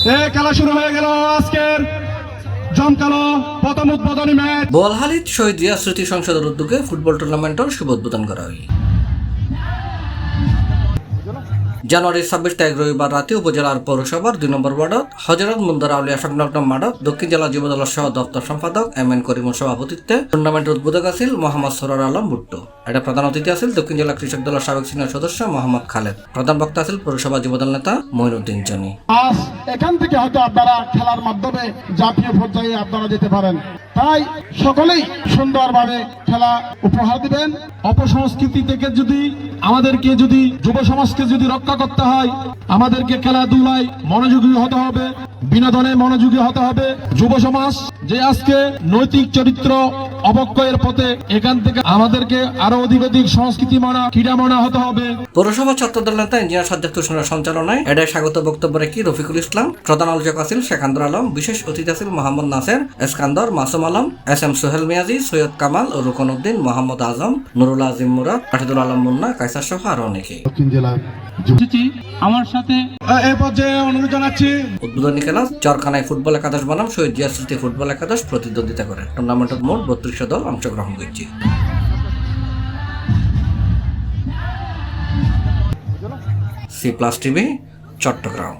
খেলা শুরু হয়ে গেল আজকের জমকালো প্রথম উদ্বোধনী ম্যাচ। বোয়ালহালিত শহীদ জিয়া স্মৃতি সংসদের উদ্যোগে ফুটবল টুর্নামেন্টের শুভ উদ্বোধন করা হয়। জানুয়ারি 26 তারিখ রবিবার রাতে উপজেলার পৌরসভার 2 নম্বর ওয়ার্ডত হযরত মুন্দার আউলিয়া সংলগ্ন মাঠত দক্ষিণ জেলা যুবদলের সহ দপ্তর সম্পাদক এম.এন. করিমের সভাপতিত্বে টুর্নামেন্টের উদ্বোধক আছিল মোহাম্মদ সরোয়ার আলম ভুট্টো। এটা প্রধান অতিথি আছিল দক্ষিণ জেলা কৃষক দলের সাবেক সিনিয়র সদস্য মোহাম্মদ খালেদ। প্রধান বক্তা আছিল পৌরসভা যুবদল নেতা মঈনুদ্দিন জনি। আজ এখান থেকে হয়তো আপনারা খেলার মাধ্যমে জাতীয় পর্যায়ে আপনারা যেতে পারেন, তাই সকলেই সুন্দরভাবে খেলা উপহার দিবেন। অপসংস্কৃতি থেকে আমাদেরকে যুব সমাজকে রক্ষা করতে হয়, আমাদেরকে খেলাধুলায় মনোযোগী হতে হবে, বিনোদনে মনোযোগী হতে হবে। যুব সমাজ যে আজকে নৈতিক চরিত্র অবক্ষয়ের পথে, এখান থেকে আমাদেরকে আরো অধিক সংস্কৃতি মানা, ক্রীড়া মানা হতে হবে। পৌরসভা ছাত্রদল নেতা ইঞ্জিনিয়ার সাজ্জাদ হোসেনের সঞ্চালনায় এটাই স্বাগত বক্তব্য রেখে রফিকুল ইসলাম, প্রধান আলোচক আছিল শেখান্দর আলম, বিশেষ অতিথি আছিল মোহাম্মদ নাসের, এসকান্দর, মাসুম আলম, এস.এম. সোহেল মিয়াজি, সৈয়দ কামাল ও রুকন উদ্দিন, মোহাম্মদ আজম, নুরুল আজিম মুরাদ, রাশিদুল আলম মুন্না, কায়সার সহ আরো অনেকে। দক্ষিণ জেলার আমার সাথে এই পর্যায়ে অনুরোধ জানাচ্ছি উদ্বোধনী খেলা চরখানায় ফুটবল একাদশ বনাম শহীদ জিয়া স্মৃতি ফুটবল একাদশ প্রতিদ্বন্দ্বিতা করে। টুর্নামেন্টত মোট 32 দল অংশগ্রহণ করছে। C+ TV, Chittagong.